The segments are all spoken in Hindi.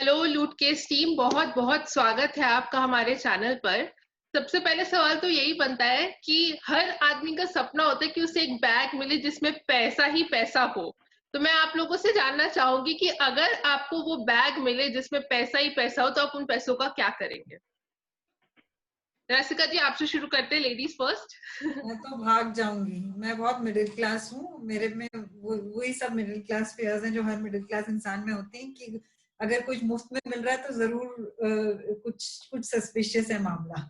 हेलो लूटकेस टीम, बहुत बहुत स्वागत है आपका हमारे चैनल पर। सबसे पहले सवाल तो यही बनता है कि हर आदमी का सपना होता है कि उसे एक बैग मिले जिसमें पैसा ही पैसा हो। तो मैं आप लोगों से जानना चाहूंगी कि अगर आपको वो बैग मिले जिसमें पैसा ही पैसा हो तो आप उन पैसों का क्या करेंगे? रसिका जी, आपसे शुरू करते हैं, लेडीज फर्स्ट। मैं तो भाग जाऊंगी। मैं बहुत मिडिल क्लास हूँ। मेरे में वही सब मिडिल क्लास फेयर्स हैं जो हर मिडिल क्लास इंसान में होती हैं कि अगर कुछ मुफ्त में मिल रहा है तो जरूर कुछ कुछ सस्पिशियस है मामला।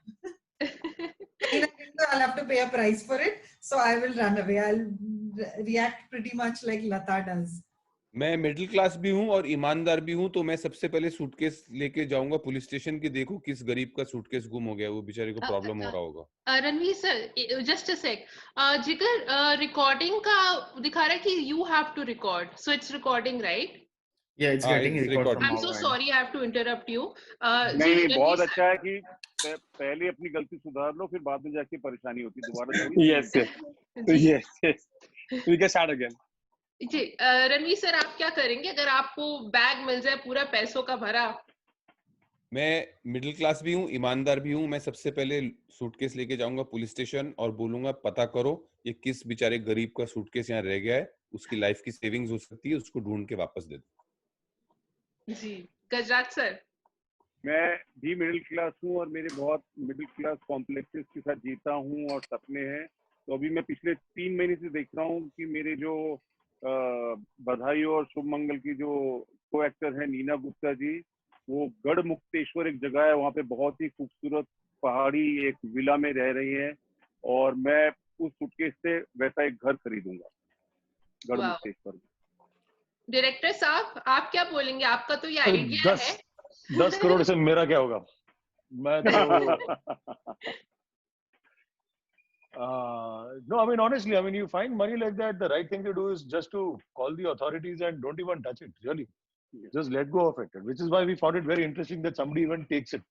कहीं ना कहीं तो I'll have to pay a price for it, so I will run away. I'll react pretty much like Lata does. मैं मिडिल क्लास भी हूँ और ईमानदार भी हूँ, तो मैं सबसे पहले सूटकेस लेके जाऊंगा पुलिस स्टेशन की। देखो किस गरीब का सूटकेस गुम हो गया, वो बेचारे को प्रॉब्लम हो रहा होगा। Ranveer sir, just a sec. Jigar, recording का दिखा रहा है कि you have to record, so it's recording, right? Yeah, it's getting record from I'm our so end. sorry, I have to interrupt you. नहीं, बहुत अच्छा है कि पहले अपनी गलती सुधार लो, फिर बाद में जाके परेशानी होती है दोबारा थोड़ी। yes. We can start again. जी, रणवीर सर, आप क्या करेंगे अगर आपको बैग मिल जाए पूरा पैसों का भरा? मैं मिडिल क्लास भी हूँ, ईमानदार भी हूँ। मैं सबसे पहले सूटकेस लेके जाऊंगा पुलिस स्टेशन और बोलूंगा पता करो ये किस बेचारे गरीब का सूटकेस यहाँ रह गया है, उसकी लाइफ की सेविंग्स हो सकती है, उसको ढूंढ के वापस दे दो। जी, गजराज सर। मैं भी मिडिल क्लास हूँ और मेरे बहुत मिडिल क्लास कॉम्प्लेक्सेस के साथ जीता हूँ और सपने हैं। तो अभी मैं पिछले 3 महीने से देख रहा हूँ कि मेरे जो बधाई और शुभ मंगल की जो को एक्टर है नीना गुप्ता जी, वो गढ़ मुक्तेश्वर एक जगह है, वहाँ पे बहुत ही खूबसूरत पहाड़ी एक विला में रह रही है और मैं उस सूटकेस से वैसा एक घर खरीदूंगा गढ़ मुक्तेश्वर में। डायरेक्टर साहब, आप क्या बोलेंगे? आपका तो ये आइडिया है। 10 करोड़ से मेरा क्या होगा? मैं तो no, I mean honestly, I mean you find money like that, the right thing to do is just to call the authorities and don't even touch it. Really, just let go of it. Which is why we found it very interesting that somebody even takes it.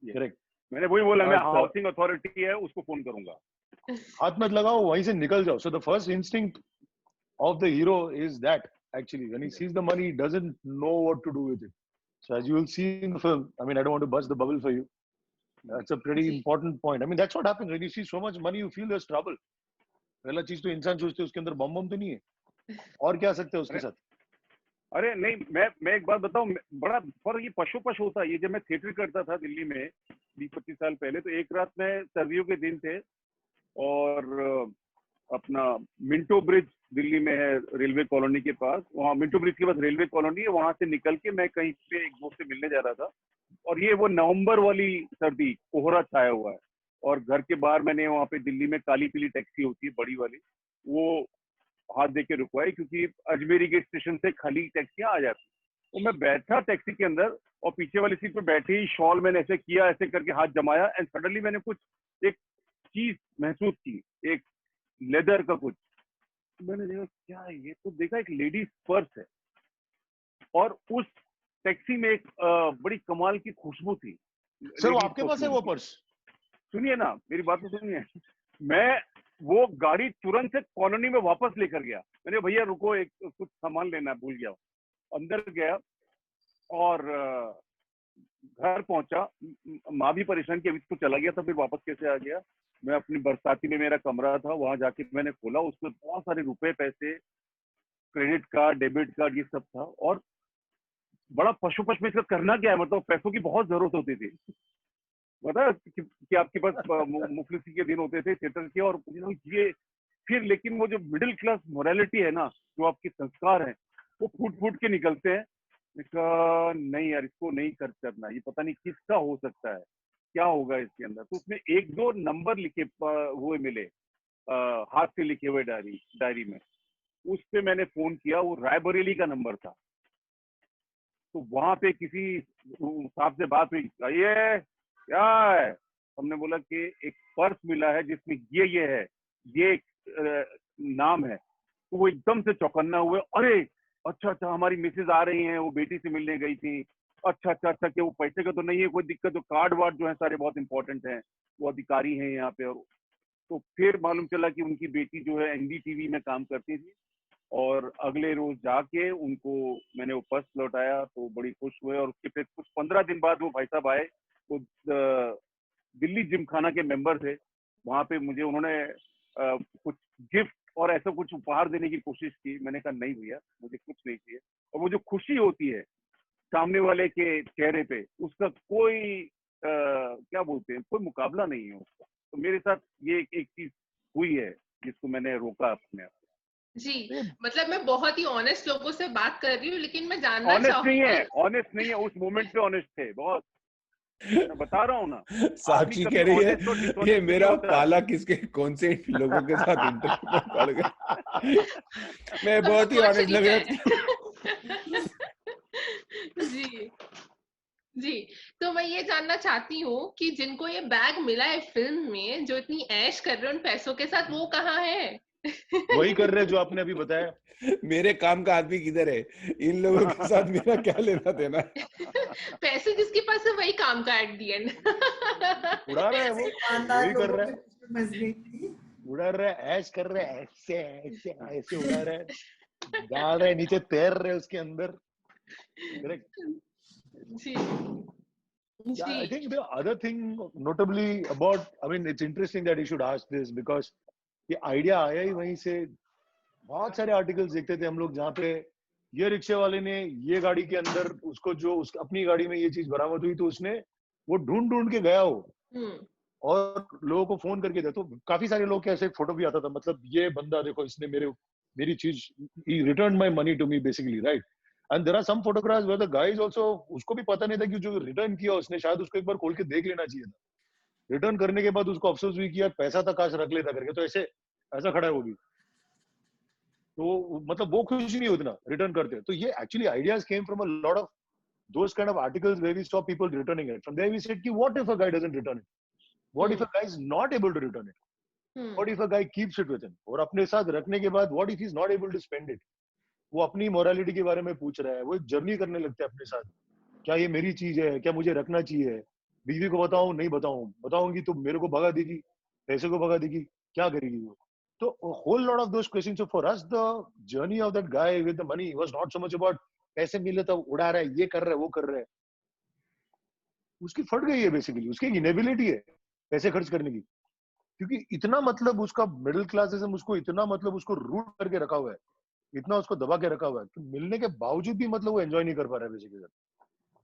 Correct. मैंने वही बोला, मैं हाउसिंग अथॉरिटी है उसको फोन करूंगा। हाथ मत लगाओ, वहीं से निकल जाओ. So the first instinct of the hero is that actually when he sees the money, he doesn't know what to do with it. So as you will see in the film, I mean I don't want to burst the bubble for you. That's a pretty important point. I mean that's what happens when you see so much money, you feel there's trouble. पहला चीज तो इंसान सोचते हैं उसके अंदर बम तो नहीं है, और क्या सकते हैं उसके साथ? अरे नहीं, मैं एक बात बताऊं, बड़ा फर्क ये पशु होता है। ये जब मैं थिएटर करता था दिल्ली में 20-25 साल पहले, तो एक रात में सर्दियों के दिन थे और अपना मिंटो ब्रिज दिल्ली में है, रेलवे कॉलोनी के पास, वहाँ मिंटो ब्रिज के पास रेलवे कॉलोनी है, वहां से निकल के मैं कहीं पे एक दोस्त से मिलने जा रहा था और ये वो नवंबर वाली सर्दी, कोहरा छाया हुआ है और घर के बाहर मैंने वहाँ पे दिल्ली में काली पीली टैक्सी होती है बड़ी वाली, वो हाथ दे के रुकवाई क्योंकि अजमेरी के स्टेशन से खाली टैक्सियां आ जाती। तो मैं बैठा टैक्सी के अंदर और पीछे वाली सीट पे बैठे ही शॉल मैंने ऐसे किया, ऐसे करके हाथ जमाया एंड सडनली मैंने कुछ एक चीज महसूस की, एक लेदर का कुछ। मैंने देखा क्या है ये, तो देखा एक लेडीज पर्स है और उस टैक्सी में एक बड़ी कमाल की खुशबू थी। सर वो आपके पास है वो पर्स? सुनिए ना, मेरी बात तो सुनिए। मैं वो गाड़ी तुरंत से कॉलोनी में वापस लेकर गया। मैंने भैया रुको, एक कुछ सामान लेना है, भूल गया। अंदर गया और घर पहुंचा, माँ भी परेशान की, अभी तो चला गया था फिर वापस कैसे आ गया। मैं अपनी बरसाती में मेरा कमरा था, वहां जाके मैंने खोला, उसमें बहुत सारे रुपए, पैसे, क्रेडिट कार्ड, डेबिट कार्ड, ये सब था और बड़ा पशुपश में इसका करना क्या है, मतलब पैसों की बहुत जरूरत होती थी, पता कि आपके पास मुफलिसी के दिन होते थे थिएटर के और ये फिर, लेकिन वो जो मिडिल क्लास मोरालिटी है ना, जो आपके संस्कार हैं, वो फूट फूट के निकलते हैं। नहीं यार, इसको नहीं खर्च करना, ये पता नहीं किसका हो सकता है, क्या होगा इसके अंदर। तो उसमें 1-2 नंबर लिखे हुए मिले, हाथ से लिखे हुए डायरी में। उस पे मैंने फोन किया, वो रायबरेली का नंबर था। तो वहां पे किसी साहब से बात हुई, ये क्या है? हमने बोला कि एक पर्स मिला है जिसमें ये है, ये नाम है। तो वो एकदम से चौकन्ना हुए, अरे अच्छा अच्छा, हमारी मिसेज आ रही हैं, वो बेटी से मिलने गई थी। अच्छा अच्छा अच्छा, कि वो पैसे का तो नहीं है कोई दिक्कत, जो कार्ड वार्ड जो है सारे बहुत इंपॉर्टेंट हैं, वो अधिकारी हैं यहाँ पे। और तो फिर मालूम चला कि उनकी बेटी जो है एनडीटीवी में काम करती थी और अगले रोज जाके उनको मैंने वो पर्स लौटाया तो बड़ी खुश हुए। और उसके फिर कुछ 15 दिन बाद वो भाई साहब आए, वो दिल्ली जिमखाना के मेंबर थे। वहां पे मुझे उन्होंने कुछ गिफ्ट और ऐसा कुछ उपहार देने की कोशिश की। मैंने कहा नहीं भैया, मुझे कुछ नहीं चाहिए। और वो जो खुशी होती है सामने वाले के चेहरे पे, उसका कोई क्या बोलते हैं, कोई मुकाबला नहीं है उसका। तो मेरे साथ ये एक चीज हुई है जिसको मैंने रोका अपने आप। जी, मतलब मैं बहुत ही ऑनेस्ट लोगों से बात कर रही हूँ, लेकिन मैं जानना ऑनेस्ट नहीं है, चाहूंगी। ऑनेस्ट नहीं है, उस मोमेंट पे ऑनेस्ट थे बहुत। मैं बता रहा हूँ ना, साक्षी कह रही है ये मेरा पाला किसके कौन से लोगों के साथ इंटरव्यू में पड़ गया। मैं बहुत ही ऑनेस्ट लग रहा। जी जी, तो मैं ये जानना चाहती हूँ कि जिनको ये बैग मिला है फिल्म में, जो इतनी ऐश कर रहे हैं उन पैसों के साथ, वो कहाँ है? वही कर रहे जो आपने अभी बताया। मेरे काम का आदमी किधर है? इन लोगों के साथ मेरा क्या लेना देना है? पैसे जिसके पास है वही काम का एट दी एंड। उड़ा रहा है वो, वही कर रहा है, उड़ा रहा है, ऐश कर रहा है, ऐसे ऐसे ऐसे उड़ा रहा है, डाल रहा है नीचे, तैर रहे उसके अंदर। करेक्ट। जी Yeah, I जी think the other thing notably about, I mean, it's interesting that you should ask this because ये आइडिया आया ही वहीं से। बहुत सारे आर्टिकल्स देखते थे हम लोग जहाँ पे ये रिक्शे वाले ने ये गाड़ी के अंदर उसको जो अपनी गाड़ी में ये चीज बरामद हुई तो उसने वो ढूंढ ढूंढ के गया हो और लोगों को फोन करके दे। तो काफी सारे लोग के ऐसे फोटो भी आता था, मतलब ये बंदा देखो इसने मेरी चीज, he returned my money to me basically, right? And there are some photographs where the guy is also, उसको भी पता नहीं था कि जो रिटर्न किया उसने, शायद उसको एक बार खोल के देख लेना चाहिए था। रिटर्न करने के बाद उसको अफसोस भी किया, पैसा था काश रख लेता करके। तो ऐसा खड़ा है वो भी। तो मतलब वो खुशी नहीं होती ना रिटर्न करते। तो ये actually ideas came from a lot of those kind of articles where we saw people returning it. From there we said, what if a guy doesn't return it? What if a guy is not able to return it? What if a guy keeps it with him? और अपने साथ रखने के बाद what if he's not able to spend it? वो अपनी मोरालिटी के बारे में पूछ रहा है, वो एक जर्नी करने लगता है अपने साथ। क्या ये मेरी चीज है? क्या मुझे रखना चाहिए? बीवी को बताऊं नहीं बताऊं? बताऊंगी तो मेरे को भगा देगी, पैसे को भगा देगी, क्या करेगी वो? तो a whole lot of those questions. So for us, the journey of that guy with the money was not so much about पैसे मिले तो उड़ा रहा है, ये कर रहा है, वो कर रहा है। उसकी फट गई है बेसिकली, उसकी इनेबिलिटी है पैसे खर्च करने की, क्योंकि इतना मतलब उसका मिडिल क्लासिज्म उसको इतना मतलब उसको रूट करके रखा हुआ है, इतना उसको दबा के रखा हुआ है कि मिलने के बावजूद भी मतलब वो एंजॉय नहीं कर पा रहा है basically.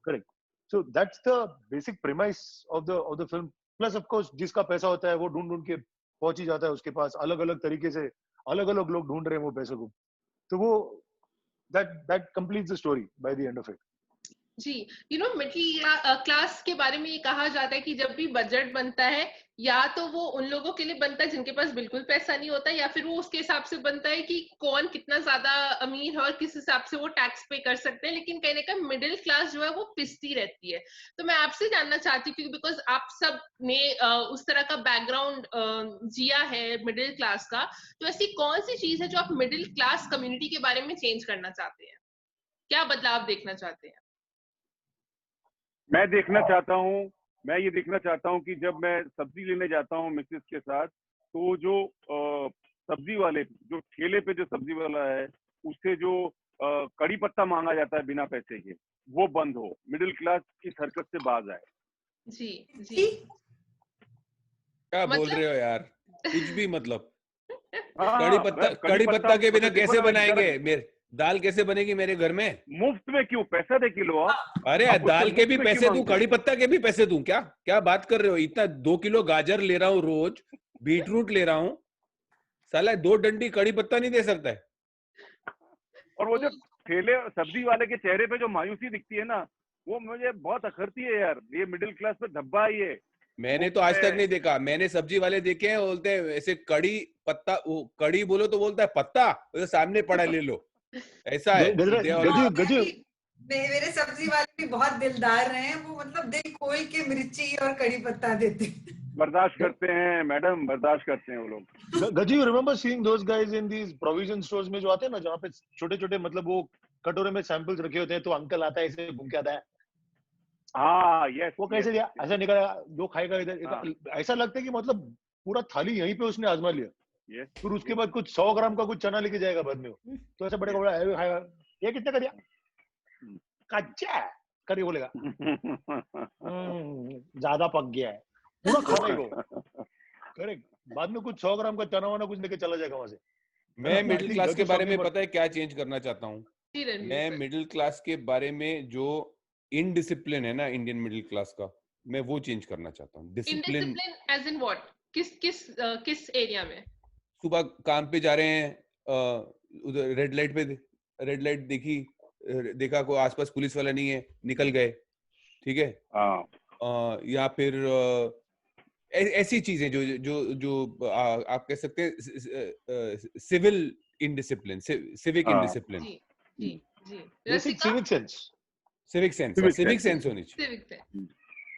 Correct. So that's the basic premise of the film. Plus of course जिसका पैसा होता है वो ढूंढ ढूंढ के पहुंच ही जाता है उसके पास, अलग अलग तरीके से अलग अलग लोग ढूंढ रहे हैं वो पैसे को। तो वो that completes the story by the end of it. जी, मिडिल क्लास के बारे में ये कहा जाता है कि जब भी बजट बनता है, या तो वो उन लोगों के लिए बनता है जिनके पास बिल्कुल पैसा नहीं होता, या फिर वो उसके हिसाब से बनता है कि कौन कितना ज्यादा अमीर है और किस हिसाब से वो टैक्स पे कर सकते हैं। लेकिन कहने का मिडिल क्लास जो है वो पिसती रहती है। तो मैं आपसे जानना चाहती हूँ, बिकॉज आप सब ने उस तरह का बैकग्राउंड जिया है मिडिल क्लास का, तो ऐसी कौन सी चीज है जो आप मिडिल क्लास कम्युनिटी के बारे में चेंज करना चाहते हैं? क्या बदलाव देखना चाहते हैं? मैं ये देखना चाहता हूँ कि जब मैं सब्जी लेने जाता हूँ मिसेस के साथ, तो जो सब्जी वाले, जो ठेले पे जो सब्जी वाला है, उससे जो कड़ी पत्ता मांगा जाता है बिना पैसे के, वो बंद हो, मिडिल क्लास इस हरकत से बाज आए। जी जी, क्या बोल रहे हो यार, कुछ भी मतलब। हाँ, कड़ी पत्ता के बिना कैसे बनाएंगे? दाल कैसे बनेगी मेरे घर में? मुफ्त में क्यों? पैसा दे के लो आप। अरे दाल के भी पैसे दूं, कड़ी पत्ता के भी पैसे दूं? क्या बात कर रहे हो? इतना 2 किलो गाजर ले रहा हूँ रोज, बीटरूट ले रहा हूँ, साला 2 डंडी कड़ी पत्ता नहीं दे सकता है। और वो जो ठेले सब्जी वाले के चेहरे पे जो मायूसी दिखती है ना, वो मुझे बहुत अखरती है यार। ये मिडिल क्लास पे धब्बा ही है। मैंने तो आज तक नहीं देखा। मैंने सब्जी वाले देखे हैं, बोलते हैं ऐसे कड़ी पत्ता, वो कड़ी बोलो तो बोलता है पत्ता, तो सामने पड़ा ले लो, ऐसा है। मेरे सब्जी वाले भी बहुत दिलदार हैं, वो मतलब दिल खोल के मिर्ची और कड़ी पत्ता देते हैं। बर्दाश्त करते हैं मैडम, बर्दाश्त करते हैं वो लोग। गजी, you remember seeing those guys in these provision stores में जो आते हैं ना, जहाँ पे छोटे छोटे मतलब वो कटोरे में सैंपल्स रखे होते हैं, तो अंकल आता है ऐसे घूम के आता है, हाँ यस, वो कैसे दिया, ऐसा निकाला, जो खाएगा इधर, ऐसा लगता है कि मतलब पूरा थाली यहीं पे उसने आजमा लिया। Yes. फिर उसके बाद कुछ 100 ग्राम का कुछ चना लेके जाएगा बाद में, तो ऐसा बड़ेगा बड़ा ये कितना कर दिया, कच्चा है करके बोलेगा ज्यादा पक गया है, पूरा खाने को। करेक्ट, बाद में कुछ 100 ग्राम का चना वाना कुछ लेके चला जाएगा वहां से। मैं मिडिल क्लास के बारे में पता है क्या चेंज करना चाहता हूँ? मैं मिडिल क्लास के बारे में जो इनडिसिप्लिन है ना इंडियन मिडिल क्लास का, मैं वो चेंज करना चाहता हूँ। Discipline as in what? किस एरिया में? सुबह काम पे जा रहे हैं, उधर रेड लाइट देखी, देखा कोई आसपास पुलिस वाला नहीं है, निकल गए, ठीक है। या फिर ऐसी चीजें जो जो जो आप कह सकते हैं civil indiscipline, civic indiscipline, civic sense होनी चाहिए।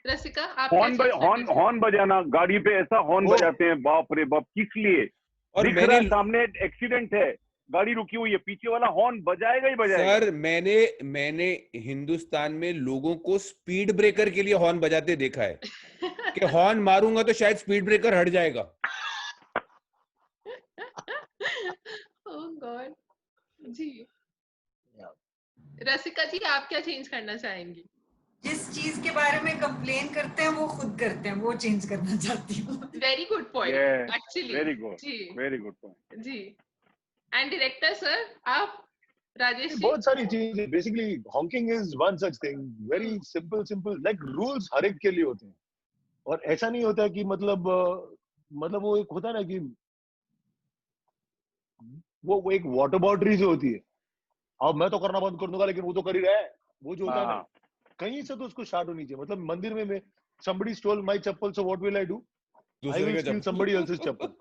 रसिका, आप हॉर्न बजाना, गाड़ी पे ऐसा हॉर्न बजाते हैं, बाप रे बाप, किस लिए? और मेरे सामने एक्सीडेंट है, गाड़ी रुकी हुई है, पीछे वाला हॉर्न बजाएगा ही बजाएगा। सर मैंने हिंदुस्तान में लोगों को स्पीड ब्रेकर के लिए हॉर्न बजाते देखा है कि हॉर्न मारूंगा तो शायद स्पीड ब्रेकर हट जाएगा। ओह गॉड। जी रसिका जी, आप क्या चेंज करना चाहेंगी? जिस चीज के बारे में कंप्लेन करते हैं वो खुद करते हैं, वो चेंज करना चाहती हूँ। Very good point, actually very good point जी। एंड डायरेक्टर सर, आप? राजेश जी, बहुत सारी चीजें, basically hawking is one such thing, very simple, like rules हर एक के लिए होते हैं, और ऐसा नहीं होता कि मतलब वो एक होता है ना कि वो एक वाटर बॉटरी जो होती है, अब मैं तो करना बंद कर दूंगा लेकिन वो तो कर ही रहा है, वो जो होता है ना, कहीं से तो उसको स्टार्ट होनी चाहिए। मतलब मंदिर में मैं somebody stole my chappal, so what will I do? I will steal somebody else's chappal.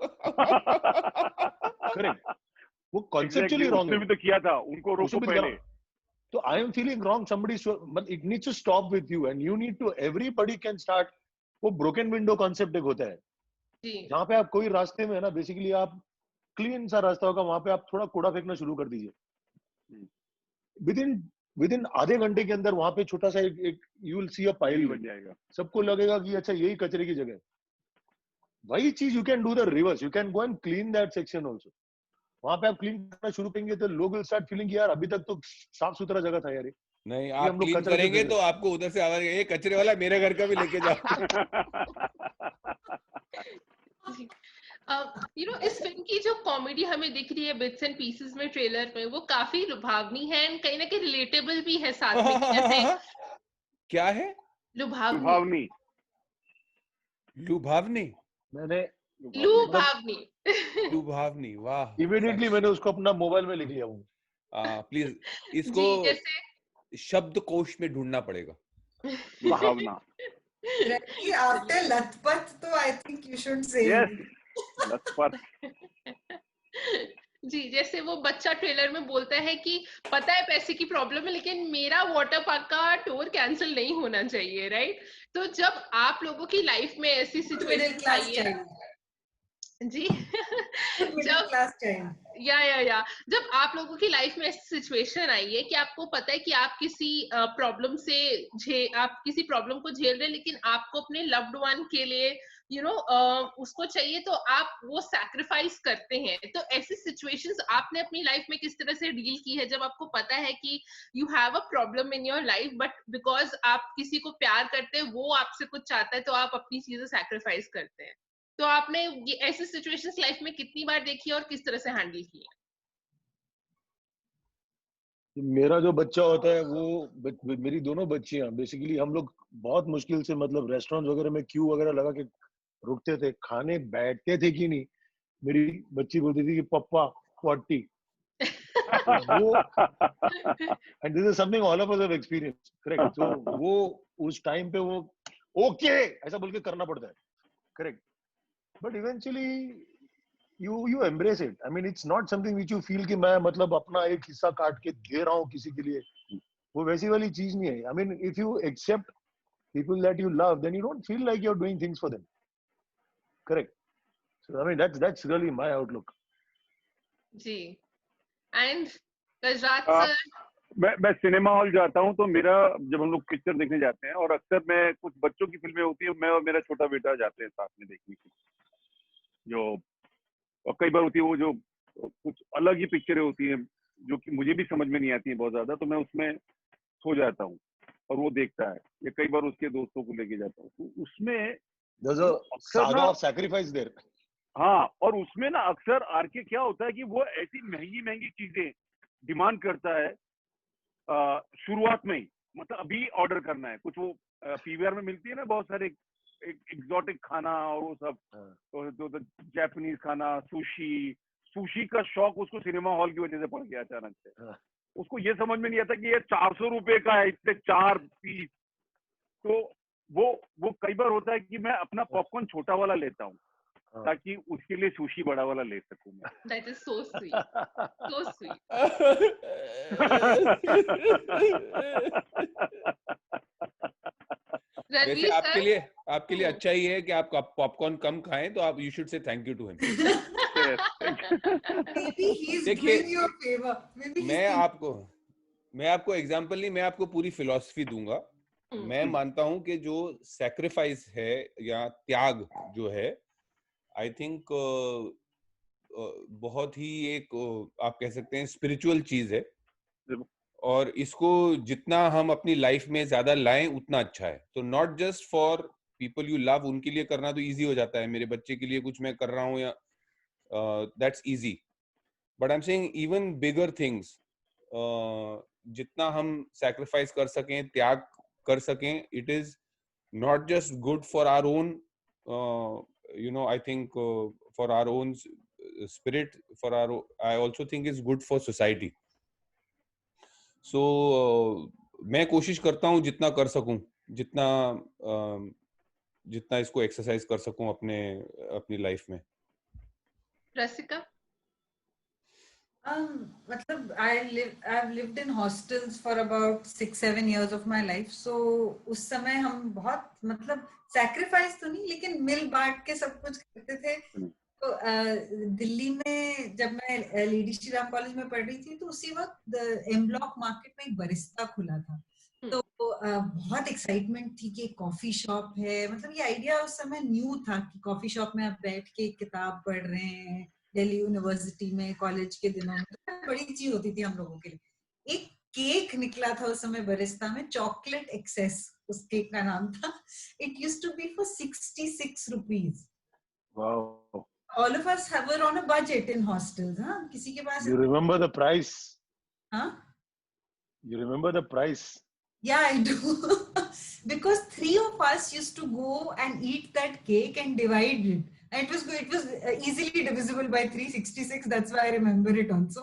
Correct. वो conceptually wrong है। उसने भी तो किया था, उनको रोको पहले। तो I am feeling wrong, somebody but it needs to stop with you and you need to, everybody can start। वो broken window concept एक होता है, जहाँ पे आप कोई रास्ते में है ना, बेसिकली आप क्लीन सा रास्ता होगा, वहां पे आप थोड़ा कूड़ा फेंकना शुरू कर दीजिए, विदिन आधे घंटे के अंदर वहां पे छोटा सा एक you will see a pile बन जाएगा, सबको लगेगा कि अच्छा यही कचरे की जगह। वही चीज you can do the reverse, you can go and clean that section also. वहां पे आप क्लीन करना शुरू करेंगे तो लोग विल स्टार्ट फीलिंग यार अभी तक तो साफ सुथरा जगह था यार। नहीं, आप क्लीन करेंगे तो आपको उधर से आवाज, ये कचरे वाला मेरे घर का भी लेके जाओ। इस फिल्म की जो कॉमेडी हमें दिख रही है बिट्स एंड पीसेस में, ट्रेलर में, वो काफी लुभावनी है एंड कहीं ना कहीं रिलेटेबल भी है साथ में। जैसे क्या है? लुभावनी। मैंने लुभावनी, वाह, इमीडिएटली मैंने उसको अपना मोबाइल में लिख लिया हूँ। प्लीज इसको शब्दकोश में ढूंढना पड़ेगा। भावना। आफ्टर लथपथ तो आई थिंक यू शुड से लथपथ। जी, जैसे वो बच्चा ट्रेलर में बोलता है कि पता है पैसे की प्रॉब्लम है लेकिन मेरा वाटर पार्क का टूर कैंसिल नहीं होना चाहिए, राइट? तो जब आप लोगों की लाइफ में ऐसी सिचुएशन आई है जी जब आप लोगों की लाइफ में ऐसी सिचुएशन आई है कि आपको पता है कि आप किसी प्रॉब्लम को झेल रहे हैं, लेकिन आपको अपने लव्ड वन के लिए उसको चाहिए, तो आप वो सैक्रिफाइस करते हैं। तो ऐसी सिचुएशंस आपने अपनी लाइफ में किस तरह से डील की है, जब आपको पता है कि you have a problem in your life, but because आप किसी को प्यार करते हैं, वो आपसे कुछ चाहता है, तो आप अपनी चीजें सैक्रिफाइस करते हैं। तो आपने ऐसी सिचुएशंस लाइफ में कितनी बार देखी है और किस तरह से हैंडल की है? मेरा जो बच्चा होता है वो मेरी दोनों बच्चियां, बेसिकली हम लोग बहुत मुश्किल से मतलब रेस्टोरेंट वगैरह में क्यू वगैरह लगा के रुकते थे, खाने बैठते थे कि नहीं। मेरी बच्ची बोलती थी कि पप्पा 40 वो and this is something all of us have experience, correct. तो वो उस टाइम पे वो ओके ऐसा बोल के करना पड़ता है, correct. But eventually you embrace it. I mean, it's not something which you feel कि मैं मतलब अपना एक हिस्सा काट के दे रहा हूँ किसी के लिए, वो वैसी वाली चीज नहीं है। I mean, if you accept people that you love, then you don't feel like you're doing things for them. Correct. So I mean, that's really my outlook. जी। And Gajraj sir? मैं सिनेमा हॉल जाता हूँ तो मेरा, जब हम लोग पिक्चर देखने जाते हैं, और अक्सर मैं कुछ बच्चों की फिल्में होती है, मैं और मेरा छोटा बेटा जाते हैं साथ में देखने की, जो और कई बार होती है वो जो कुछ अलग ही पिक्चरें होती हैं जो कि मुझे भी समझ में नहीं आती है बहुत ज्यादा, तो मैं उसमें सो जाता हूँ और वो देखता है, या कई बार उसके दोस्तों को लेके जाता हूँ, तो उसमें There's a अक्सर saga ना, of sacrifice there. हाँ, और उसमें ना अक्सर आरके क्या होता है कि वो ऐसी महंगी महंगी चीजें डिमांड करता है शुरुआत में ही, मतलब अभी ऑर्डर करना है कुछ, वो पीवीआर में मिलती है ना बहुत सारे एग्जॉटिक खाना और वो सब, तो जापानीज खाना, सुशी का शौक उसको सिनेमा हॉल की वजह से पड़ गया अचानक से। उसको ये समझ में नहीं आता कि ये 400 रुपए का है, इतने 4 पीस। तो वो कई बार होता है कि मैं अपना पॉपकॉर्न छोटा वाला लेता हूँ ताकि उसके लिए सुशी बड़ा वाला ले सकूं मैं। That is so sweet. So sweet. वैसे रणवीर सर, आपके लिए अच्छा ही है कि आप पॉपकॉर्न कम खाएं, तो आप you should say thank you to him. Maybe he's देखिए, doing you a favor. Maybe he's मैं आपको एग्जांपल नहीं, मैं आपको पूरी फिलॉसफी दूंगा। मैं मानता हूं कि जो सैक्रिफाइस है या त्याग जो है, आई थिंक बहुत ही एक आप कह सकते हैं स्पिरिचुअल चीज है, और इसको जितना हम अपनी लाइफ में ज्यादा लाएं उतना अच्छा है। तो not just for people you love, उनके लिए करना तो इजी हो जाता है, मेरे बच्चे के लिए कुछ मैं कर रहा हूं या that's easy, but I am saying even bigger things, जितना हम सैक्रिफाइस कर सकें, त्याग कर सकें, it is not just good for our own I think for our own spirit, I also think is good for society. So मैं कोशिश करता हूँ जितना कर सकूं, जितना इसको एक्सरसाइज कर सकूं अपनी लाइफ में। रसिका? मतलब I've lived in hostels for about 6-7 years of my life. So उस समय हम बहुत मतलब sacrifice तो नहीं, लेकिन मिल बांट के सब कुछ करते थे। तो दिल्ली में जब मैं लेडी श्री राम कॉलेज में पढ़ रही थी, तो उसी वक्त एम ब्लॉक मार्केट में एक बरिस्ता खुला था। तो बहुत एक्साइटमेंट थी कि कॉफी शॉप है, मतलब ये आइडिया उस समय न्यू था कि कॉफी शॉप में आप बैठ के किताब पढ़ रहे हैं दिल्ली यूनिवर्सिटी में कॉलेज के दिनों में, तो बड़ी चीज होती थी हम लोगों के लिए। एक केक निकला था उस समय बरिस्ता में, चॉकलेट एक्सेस उस केक का नाम था। It used to be for 66 rupees. Wow. All of us were on a budget in hostels, हाँ? किसी के पास You remember the price? हाँ? You remember the price? Yeah, I do. Because 3 of us used to go and eat that cake and divide it. And it was easily divisible by 366. That's why I remember it also.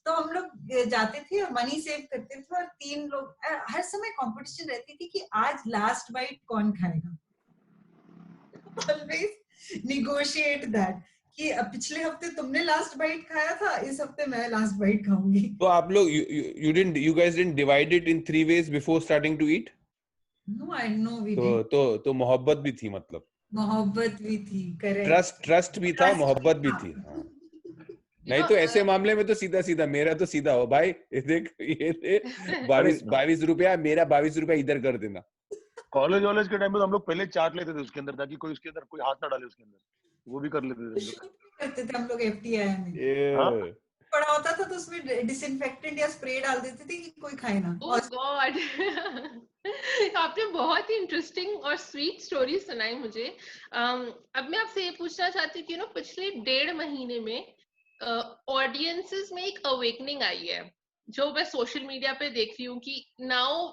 तो हम लोग जाते थे और मनी सेव करते थे, और 3 लोग, हर समय कंपटीशन रहती थी कि आज लास्ट बाइट कौन खाएगा। Always negotiate that कि पिछले हफ्ते तुमने लास्ट बाइट खाया था, इस हफ्ते मैं लास्ट बाइट खाऊंगी। तो आप लोग you guys didn't divide it in 3 ways before starting to eat? No, I know we did. तो मोहब्बत भी थी, मतलब मोहब्बत भी थी, करेक्ट। ट्रस्ट भी था, मोहब्बत भी थी। हाँ। नहीं तो ऐसे मामले में तो सीधा मेरा तो सीधा हो भाई, देख ये दे 22 रुपया, मेरा 22 रुपया इधर कर देना। कॉलेज के टाइम में तो हम लोग पहले चाट लेते थे उसके अंदर, ताकि कोई उसके अंदर कोई हाथ ना डाले उसके अंदर, वो भी कर लेते थे। करते थे हम लोग एफटीआई में। पड़ा होता था तो उसमें डिसइंफेक्टेंट या स्प्रे डाल देते थे कि कोई खाए ना। ओह गॉड। आपने बहुत ही इंटरेस्टिंग और स्वीट स्टोरी सुनाई मुझे। अब मैं आपसे ये पूछना चाहती हूँ कि पिछले 1.5 महीने में ऑडियंसेस में एक अवेकनिंग आई है, जो मैं सोशल मीडिया पे देख रही हूँ कि नाउ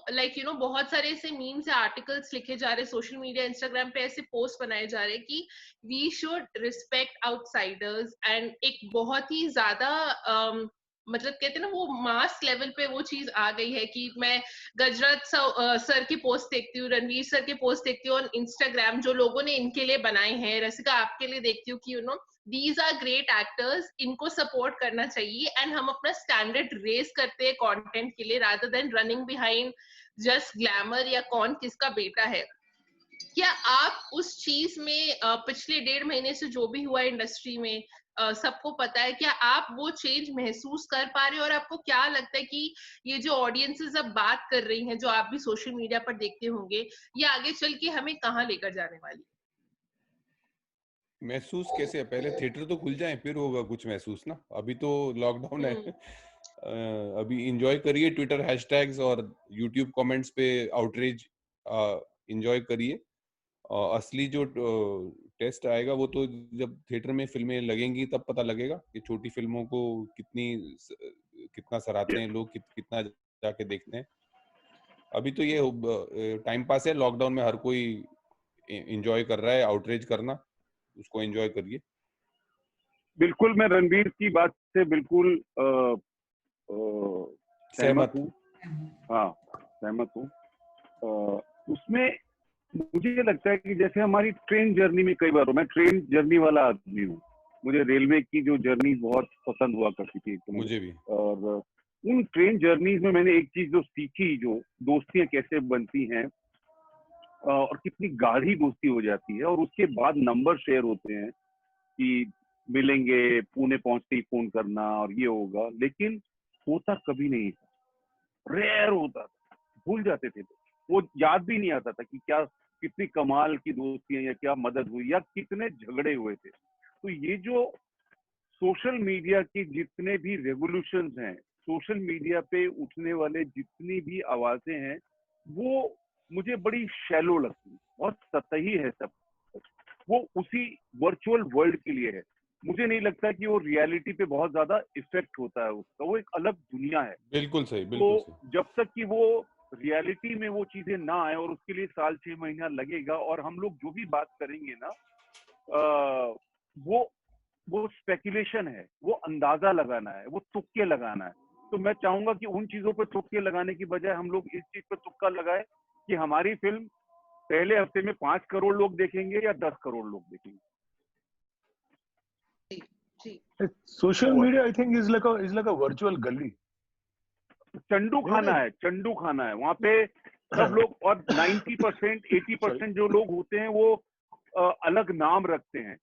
बहुत सारे ऐसे मीम्स या आर्टिकल्स लिखे जा रहे, सोशल मीडिया इंस्टाग्राम पे ऐसे पोस्ट बनाए जा रहे कि we should respect outsiders, and एक बहुत ही ज्यादा मतलब कहते हैं ना वो मास लेवल पे वो चीज आ गई है कि मैं गजराज सर की पोस्ट देखती हूँ, रणवीर सर के पोस्ट देखती हूँ ऑन इंस्टाग्राम जो लोगों ने इनके लिए बनाए हैं, रसिका आपके लिए देखती हूँ कि these are great actors, इनको सपोर्ट करना चाहिए, एंड हम अपना स्टैंडर्ड रेस करते हैं कंटेंट के लिए rather than running behind just glamour या कौन किसका बेटा है। क्या आप उस चीज में पिछले 1.5 महीने से जो भी हुआ इंडस्ट्री में सबको पता है, क्या आप वो चेंज महसूस कर पा रहे हो, और आपको क्या लगता है कि ये जो ऑडियंसेस अब बात कर रही हैं, जो आप भी सोशल मीडिया पर देखते होंगे, ये आगे चल के हमें कहाँ लेकर जाने वाली है? महसूस कैसे है? पहले थिएटर तो खुल जाए फिर होगा कुछ महसूस ना, अभी तो लॉकडाउन है। अभी एंजॉय करिए ट्विटर हैशटैग्स और यूट्यूब कमेंट्स पे आउटरीच एंजॉय करिए। असली जो टेस्ट आएगा वो तो जब थिएटर में फिल्में लगेंगी तब पता लगेगा कि छोटी फिल्मों को कितना सराहते हैं लोग, कितना जाके देखते हैं। अभी तो ये टाइम पास है, लॉकडाउन में हर कोई एंजॉय कर रहा है आउटरीच करना, उसको एंजॉय करिए। बिल्कुल, मैं रणवीर की बात से बिल्कुल सहमत हूँ। हाँ, सहमत हूँ। उसमें मुझे लगता है कि जैसे हमारी ट्रेन जर्नी में कई बार, मैं ट्रेन जर्नी वाला आदमी हूँ, मुझे रेलवे की जो जर्नी बहुत पसंद हुआ करती थी। मुझे भी। और उन ट्रेन जर्नीज में मैंने एक चीज जो सीखी, जो दोस्तियां कैसे बनती हैं और कितनी गाढ़ी दोस्ती हो जाती है, और उसके बाद नंबर शेयर होते हैं कि मिलेंगे, पुणे पहुंचते ही फोन करना और ये होगा, लेकिन होता कभी नहीं था, रेयर होता था, भूल जाते थे। वो याद भी नहीं आता था कि क्या कितनी कमाल की दोस्तियां या क्या मदद हुई या कितने झगड़े हुए थे। तो ये जो सोशल मीडिया की जितने भी रेवोल्यूशंस हैं, सोशल मीडिया पे उठने वाले जितनी भी आवाजें हैं, वो मुझे बड़ी शैलो लगती है, बहुत सतही है सब। वो उसी वर्चुअल वर्ल्ड के लिए है। मुझे नहीं लगता कि वो रियलिटी पे बहुत ज्यादा इफेक्ट होता है उसका, वो एक अलग दुनिया है। बिल्कुल सही, बिल्कुल सही। तो जब तक कि वो रियलिटी में वो चीजें ना आए, और उसके लिए साल 6 महीना लगेगा, और हम लोग जो भी बात करेंगे ना, वो स्पेकुलेशन है, वो अंदाजा लगाना है, वो तुक्के लगाना है। तो मैं चाहूंगा कि उन चीजों पर तुक्के लगाने की बजाय हम लोग इस चीज पर तुक्का लगाए कि हमारी फिल्म पहले हफ्ते में 5 करोड़ लोग देखेंगे या 10 करोड़ लोग देखेंगे। Social media, I think, is like a virtual गली। चंडू खाना है, चंडू खाना है वहां पे सब लोग। और 90% 80% जो लोग होते हैं वो अलग नाम रखते हैं।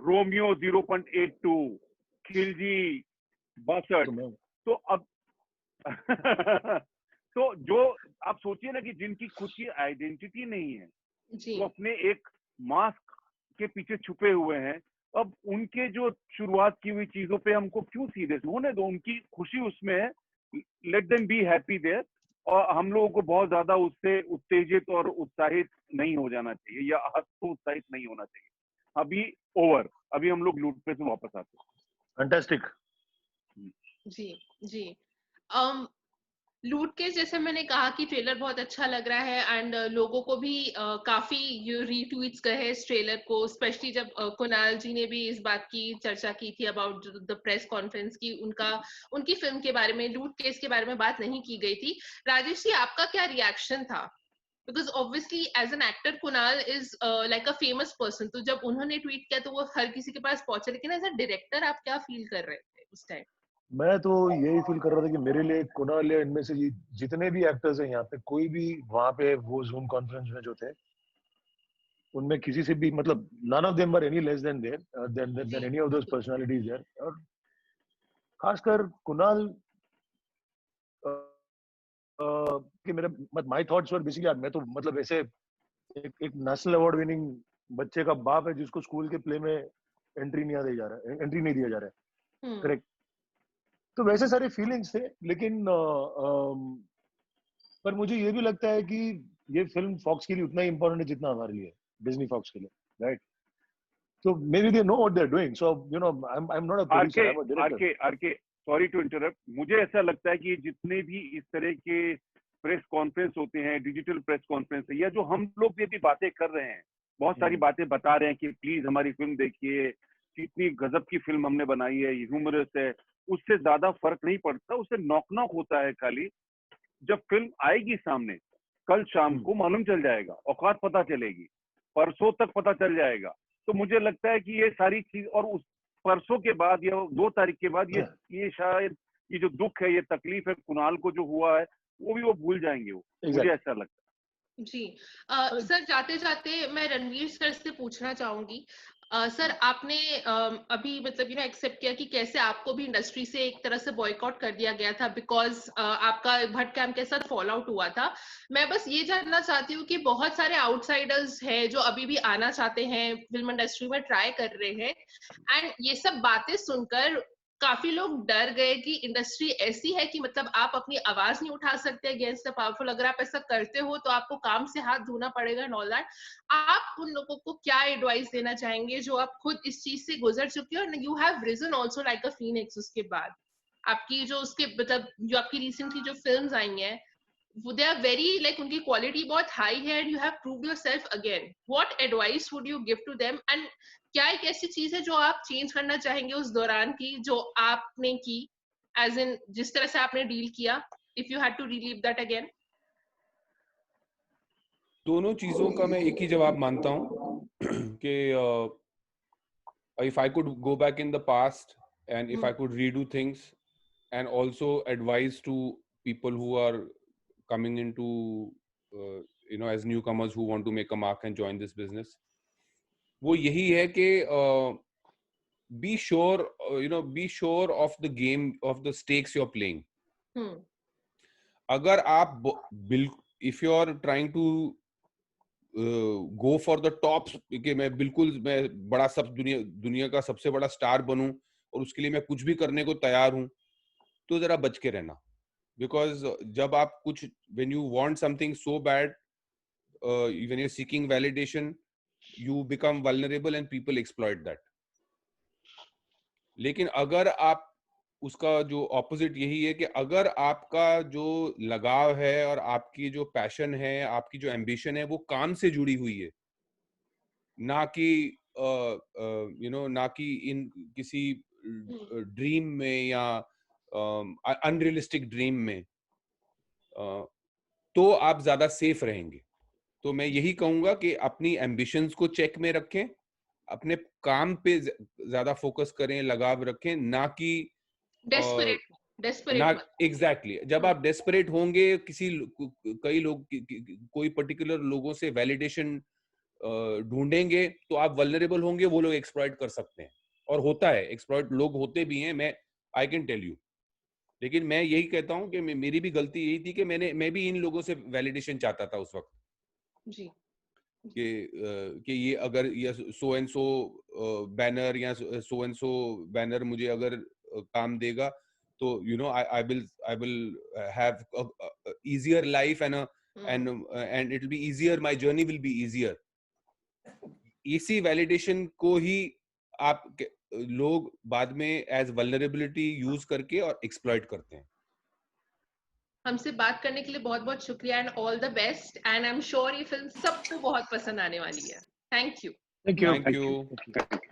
रोमियो 0.82, खिलजी 62। तो अब तो जो आप सोचिए ना कि जिनकी खुद की आइडेंटिटी नहीं है, वो अपने एक मास्क के पीछे छुपे हुए हैं, अब उनके जो शुरुआत की हुई चीजों पे हमको क्यों सीरियस होने दो? उनकी खुशी उसमें है, let them be happy there. और हम लोगों को बहुत ज्यादा उससे उत्तेजित और उत्साहित नहीं हो जाना चाहिए, या उत्साहित नहीं होना चाहिए। अभी ओवर, अभी हम लोग लूट पे से वापस आते हैं। फैंटास्टिक। जी जी। लूट केस, जैसे मैंने कहा कि ट्रेलर बहुत अच्छा लग रहा है, एंड लोगों को भी काफी रीट्वीट्स गए हैं इस ट्रेलर को, स्पेशली जब कुणाल जी ने भी इस बात की चर्चा की थी अबाउट द प्रेस कॉन्फ्रेंस की उनकी फिल्म के बारे में, लूट केस के बारे में बात नहीं की गई थी। राजेश जी, आपका क्या रिएक्शन था? Because obviously as an actor Kunal is like a famous person, तो जब उन्होंने ट्वीट किया तो वो हर किसी के पास पहुंचा, लेकिन एज अ डायरेक्टर आप क्या फील कर रहे थे उस टाइम? मैं तो यही फील कर रहा था कि मेरे लिए कुणाल, इनमें से जितने भी एक्टर्स हैं यहाँ पे, कोई भी वहां पे वो जूम कॉन्फ्रेंस में जो थे, उनमें किसी से भी, मतलब none of them were any less than any of those personalities there। और खासकर कुणाल कि मेरे माय थॉट्स वर बेसिकली, मैं तो मतलब ऐसे एक नेशनल अवार्ड विनिंग बच्चे का बाप है जिसको स्कूल के प्ले में एंट्री नहीं दिया जा रहा है, करेक्ट? तो वैसे सारे फीलिंग्स थे, लेकिन पर मुझे ये भी लगता है कि ये फिल्म फॉक्स के लिए उतना ही इंपॉर्टेंट है जितना हमारे लिए, डिज्नी फॉक्स के लिए, right? So maybe they know what they're doing. So I'm not a producer, I'm a director. RK, sorry to interrupt. मुझे ऐसा लगता है कि जितने भी इस तरह के प्रेस कॉन्फ्रेंस होते हैं, डिजिटल प्रेस कॉन्फ्रेंस, या जो हम लोग भी बातें कर रहे हैं, बहुत सारी बातें बता रहे हैं कि प्लीज हमारी फिल्म देखिए, कितनी गजब की फिल्म हमने बनाई है, ह्यूमरस है, उससे ज्यादा फर्क नहीं पड़ता। उससे नॉक होता है खाली। जब फिल्म आएगी सामने, कल शाम को मालूम चल जाएगा, औकात पता चलेगी, परसों तक पता चल जाएगा। तो मुझे लगता है कि ये सारी चीज, और उस परसों के बाद या 2 तारीख के बाद ये शायद ये जो दुख है, ये तकलीफ है कुणाल को जो हुआ है, वो भी वो भूल जाएंगे। वो मुझे ऐसा लगता है। जी। सर, जाते जाते मैं रणवीर सर से पूछना चाहूंगी, सर आपने अभी मतलब एक्सेप्ट किया कि कैसे आपको भी इंडस्ट्री से एक तरह से बॉयकॉट कर दिया गया था बिकॉज आपका भट्ट कैंप के साथ फॉल आउट हुआ था। मैं बस ये जानना चाहती हूँ कि बहुत सारे आउटसाइडर्स हैं जो अभी भी आना चाहते हैं, फिल्म इंडस्ट्री में ट्राई कर रहे हैं, एंड ये सब बातें सुनकर काफी लोग डर गए कि इंडस्ट्री ऐसी है कि मतलब आप अपनी आवाज नहीं उठा सकते अगेंस्ट द पावरफुल, अगर आप ऐसा करते हो तो आपको काम से हाथ धोना पड़ेगा एंड ऑल दैट। आप उन लोगों को क्या एडवाइस देना चाहेंगे जो आप खुद इस चीज से गुजर चुके हो, you have reason also like a phoenix उसके बाद? आपकी जो उसके मतलब जो आपकी रिसेंटली जो फिल्म्स आई हैं they are very like उनकी क्वालिटी बहुत हाई है and you have proved yourself again, what advice would you give to them, and क्या एक ऐसी चीज है जो आप चेंज करना चाहेंगे उस दौरान की जो आपने की, एज इन जिस तरह से आपने डील किया, if you had to relive that again? दोनों चीजों का मैं एक ही जवाब मानता हूँ कि if I could go back in the past and if I could redo things and also advise to people who are coming into as newcomers who want to make a mark and join this business, वो यही है कि be sure of the game, of the stakes you're playing. अगर आप if you are trying to go for the top कि मैं बड़ा सब दुनिया का सबसे बड़ा स्टार बनूं और उसके लिए मैं कुछ भी करने को तैयार हूं, तो जरा बच के रहना, बिकॉज जब आप कुछ when you want something so bad, when you're seeking validation, you become vulnerable and people exploit that. लेकिन अगर आप उसका जो ऑपोजिट यही है कि अगर आपका जो लगाव है और आपकी जो पैशन है, आपकी जो एम्बिशन है वो काम से जुड़ी हुई है, ना कि ना कि इन किसी ड्रीम में या अनरियलिस्टिक ड्रीम में, तो आप ज्यादा सेफ रहेंगे। तो मैं यही कहूंगा कि अपनी एम्बिशंस को चेक में रखें, अपने काम पे ज्यादा फोकस करें, लगाव रखें, ना कि डेस्परेट एग्जैक्टली जब आप डेस्परेट होंगे कई लोग कोई पर्टिकुलर लोगों से वैलिडेशन ढूंढेंगे तो आप वल्नरेबल होंगे, वो लोग एक्सप्लॉइट कर सकते हैं और होता है, एक्सप्लॉइट लोग होते भी हैं, आई कैन टेल यू। लेकिन मैं यही कहता हूं कि मेरी भी गलती यही थी कि मैं भी इन लोगों से वैलिडेशन चाहता था उस वक्त जी कि ये अगर ये सो एंड सो बैनर या सो एंड सो बैनर मुझे अगर काम देगा तो I will have a easier life and it will be easier, my journey will be easier. इसी वैलिडेशन को ही आप लोग बाद में एज वल्नरेबिलिटी यूज करके और एक्सप्लॉइट करते हैं। हमसे बात करने के लिए बहुत बहुत शुक्रिया and all the best, and I am sure ये फिल्म सबको बहुत पसंद आने वाली है। Thank you. Thank you.